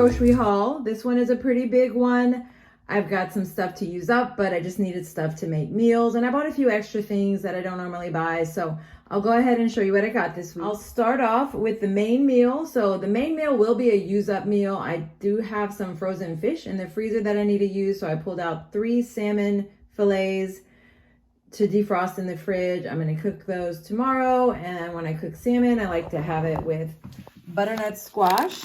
grocery haul. This one is a pretty big one. I've got some stuff to use up, but I just needed stuff to make meals. And I bought a few extra things that I don't normally buy. So I'll go ahead and show you what I got this week. I'll start off with the main meal. So the main meal will be a use up meal. I do have some frozen fish in the freezer that I need to use. So I pulled out 3 salmon fillets to defrost in the fridge. I'm going to cook those tomorrow. And when I cook salmon, I like to have it with butternut squash,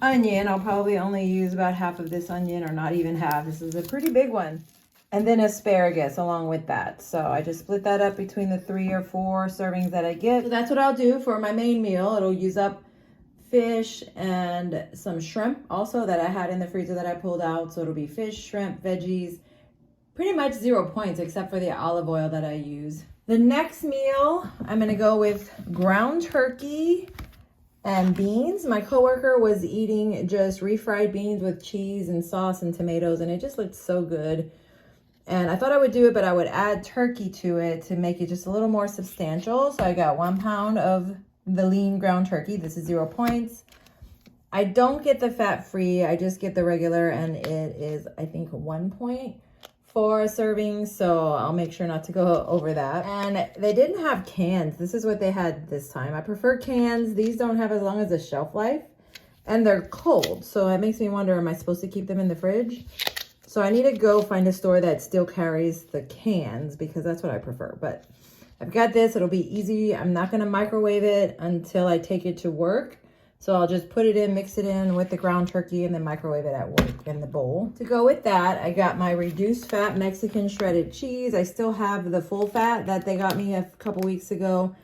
onion. I'll probably only use about half of this onion, or not even half. This is a pretty big one. And then asparagus along with that. So I just split that up between the 3 or 4 servings that I get. So that's what I'll do for my main meal. It'll use up fish and some shrimp also that I had in the freezer that I pulled out. So it'll be fish, shrimp, veggies, pretty much 0 points except for the olive oil that I use. The next meal, I'm gonna go with ground turkey and beans. My coworker was eating just refried beans with cheese and sauce and tomatoes, and it just looked so good. And I thought I would do it, but I would add turkey to it to make it just a little more substantial. So I got 1 pound of the lean ground turkey. This is 0 points. I don't get the fat free. I just get the regular, and it is, I think, 1 point for a serving. So I'll make sure not to go over that. And they didn't have cans. This is what they had this time. I prefer cans. These don't have as long as a shelf life, and they're cold. So it makes me wonder, am I supposed to keep them in the fridge? So I need to go find a store that still carries the cans, because that's what I prefer. But I've got this. It'll be easy. I'm not going to microwave it until I take it to work. So I'll just put it in, mix it in with the ground turkey, and then microwave it at work in the bowl. To go with that, I got my reduced fat Mexican shredded cheese. I still have the full fat that they got me a couple weeks ago,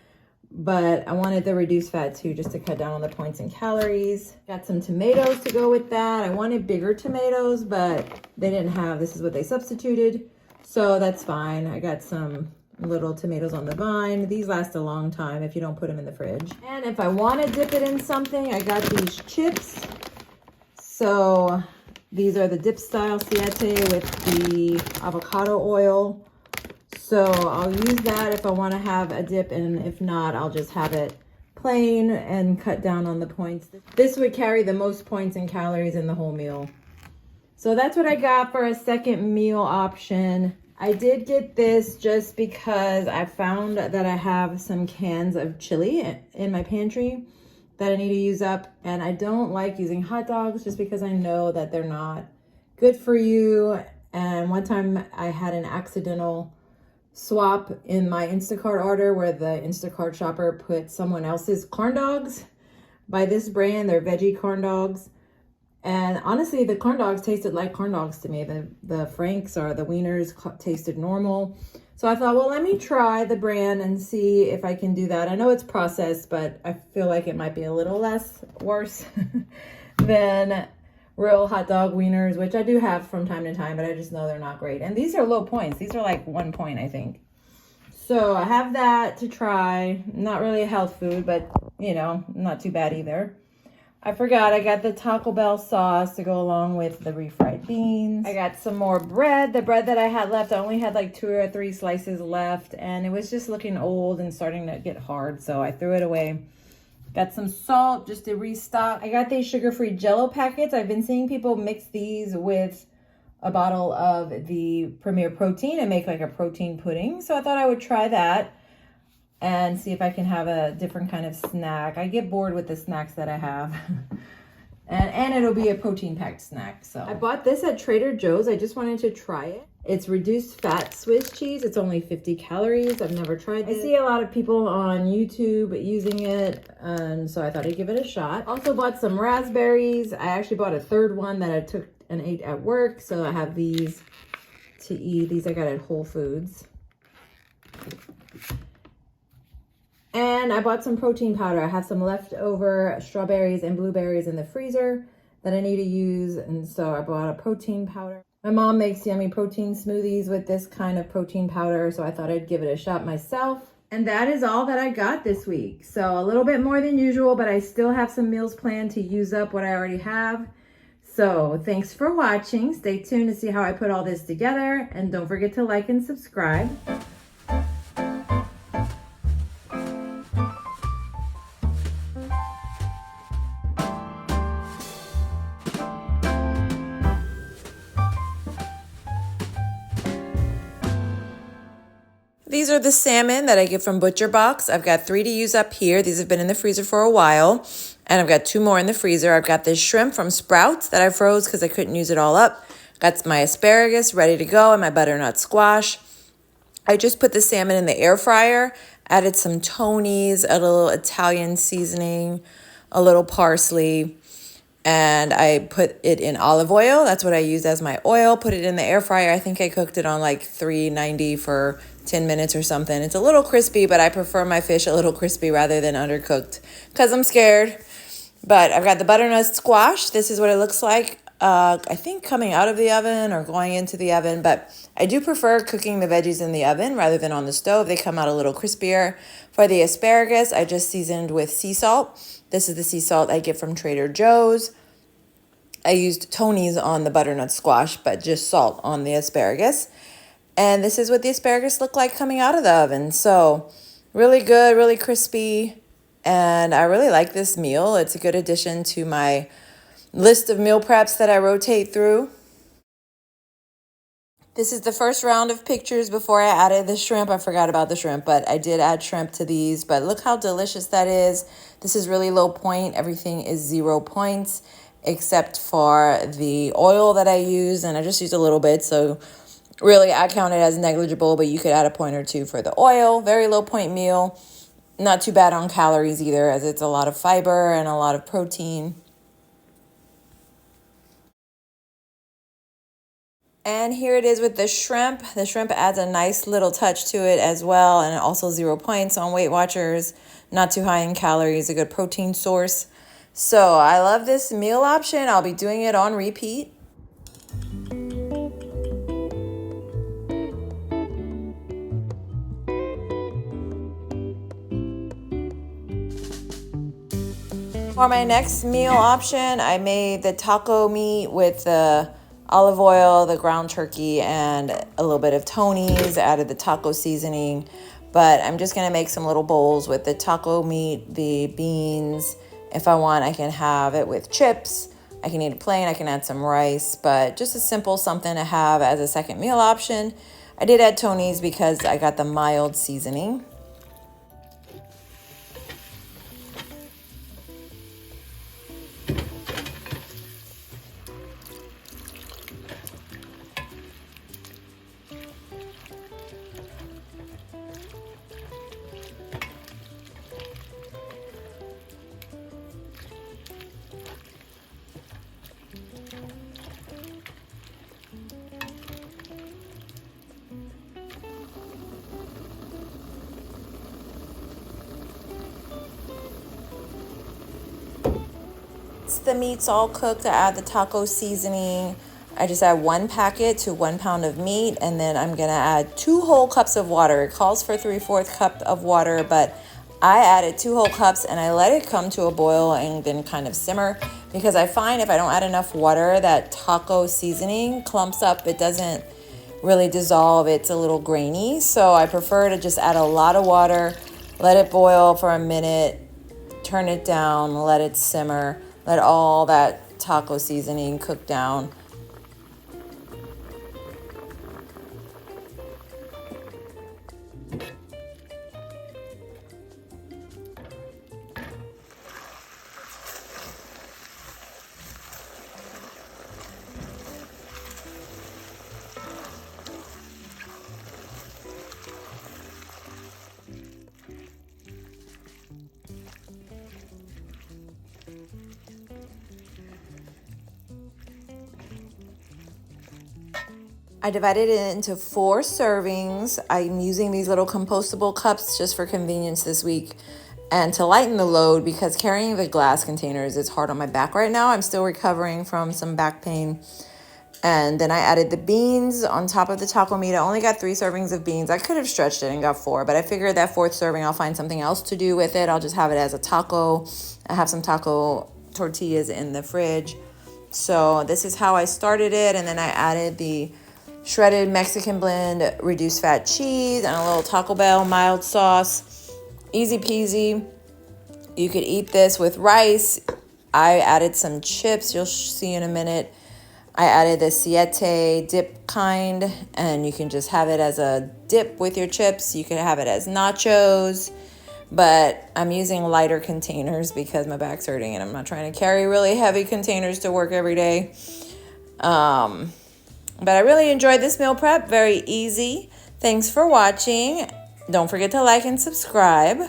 but I wanted the reduced fat too, just to cut down on the points and calories. Got some tomatoes to go with that. I wanted bigger tomatoes, but they didn't have. This is what they substituted, so that's fine. I got some little tomatoes on the vine. These last a long time if you don't put them in the fridge. And if I want to dip it in something, I got these chips. So these are the dip style siete with the avocado oil. So I'll use that if I want to have a dip, and if not, I'll just have it plain and cut down on the points. This would carry the most points and calories in the whole meal. So that's what I got for a second meal option. I did get this just because I found that I have some cans of chili in my pantry that I need to use up. And I don't like using hot dogs just because I know that they're not good for you. And one time I had an accidental swap in my Instacart order where the Instacart shopper put someone else's corn dogs by this brand. They're veggie corn dogs. And honestly, the corn dogs tasted like corn dogs to me. The Franks or the Wieners tasted normal. So I thought, well, let me try the brand and see if I can do that. I know it's processed, but I feel like it might be a little less worse than real hot dog wieners, which I do have from time to time, but I just know they're not great. And these are low points. These are like 1 point, I think. So I have that to try. Not really a health food, but you know, not too bad either. I forgot I got the Taco Bell sauce to go along with the refried beans. I got some more bread. The bread that I had left, I only had like 2 or 3 slices left, and it was just looking old and starting to get hard, so I threw it away. Got some salt just to restock. I got these sugar-free Jell-O packets. I've been seeing people mix these with a bottle of the Premier Protein and make like a protein pudding. So I thought I would try that and see if I can have a different kind of snack. I get bored with the snacks that I have. and it'll be a protein-packed snack. So I bought this at Trader Joe's. I just wanted to try it. It's reduced fat Swiss cheese. It's only 50 calories. I've never tried it. I see a lot of people on YouTube using it, and so I thought I'd give it a shot. Also bought some raspberries. I actually bought a third one that I took and ate at work, so I have these to eat. These I got at Whole Foods. And I bought some protein powder. I have some leftover strawberries and blueberries in the freezer that I need to use, and so I bought a protein powder. My mom makes yummy protein smoothies with this kind of protein powder, so I thought I'd give it a shot myself. And that is all that I got this week. So a little bit more than usual, but I still have some meals planned to use up what I already have. So thanks for watching. Stay tuned to see how I put all this together, and don't forget to like and subscribe. These are the salmon that I get from Butcher Box. I've got 3 to use up here. These have been in the freezer for a while. And I've got 2 more in the freezer. I've got this shrimp from Sprouts that I froze because I couldn't use it all up. Got my asparagus ready to go and my butternut squash. I just put the salmon in the air fryer, added some Tony's, a little Italian seasoning, a little parsley, and I put it in olive oil. That's what I used as my oil. Put it in the air fryer. I think I cooked it on like 390 for 10 minutes or something. It's a little crispy, but I prefer my fish a little crispy rather than undercooked because I'm scared. But I've got the butternut squash. This is what it looks like. I think coming out of the oven or going into the oven, but I do prefer cooking the veggies in the oven rather than on the stove. They come out a little crispier. For the asparagus, I just seasoned with sea salt. This is the sea salt I get from Trader Joe's. I used Tony's on the butternut squash, but just salt on the asparagus. And this is what the asparagus look like coming out of the oven. So really good, really crispy. And I really like this meal. It's a good addition to my list of meal preps that I rotate through. This is the first round of pictures before I added the shrimp. I forgot about the shrimp, but I did add shrimp to these. But look how delicious that is. This is really low point. Everything is 0 points except for the oil that I use. And I just used a little bit. So really, I count it as negligible, but you could add a point or 2 for the oil. Very low point meal. Not too bad on calories either, as it's a lot of fiber and a lot of protein. And here it is with the shrimp. The shrimp adds a nice little touch to it as well, and also 0 points on Weight Watchers. Not too high in calories, a good protein source. So I love this meal option. I'll be doing it on repeat. For my next meal option, I made the taco meat with the olive oil, the ground turkey, and a little bit of Tony's. Added the taco seasoning. But I'm just going to make some little bowls with the taco meat, the beans. If I want, I can have it with chips. I can eat it plain. I can add some rice. But just a simple something to have as a second meal option. I did add Tony's because I got the mild seasoning. The meat's all cooked. I add the taco seasoning. I just add 1 packet to 1 pound of meat, and then I'm gonna add 2 whole cups of water. It calls for 3/4 cup of water, but I added 2 whole cups and I let it come to a boil and then kind of simmer, because I find if I don't add enough water, that taco seasoning clumps up. It doesn't really dissolve. It's a little grainy, so I prefer to just add a lot of water, let it boil for a minute, turn it down, let it simmer. Let all that taco seasoning cook down. I divided it into 4 servings. I'm using these little compostable cups just for convenience this week and to lighten the load, because carrying the glass containers is hard on my back right now. I'm still recovering from some back pain. And then I added the beans on top of the taco meat. I only got 3 servings of beans. I could have stretched it and got 4, but I figured that 4th serving, I'll find something else to do with it. I'll just have it as a taco. I have some taco tortillas in the fridge. So this is how I started it. And then I added the shredded Mexican blend reduced fat cheese and a little Taco Bell mild sauce. Easy peasy. You could eat this with rice. I added some chips, you'll see in a minute. I added the Siete dip kind, and you can just have it as a dip with your chips. You can have it as nachos, but I'm using lighter containers because my back's hurting and I'm not trying to carry really heavy containers to work every day. But I really enjoyed this meal prep. Very easy. Thanks for watching. Don't forget to like and subscribe.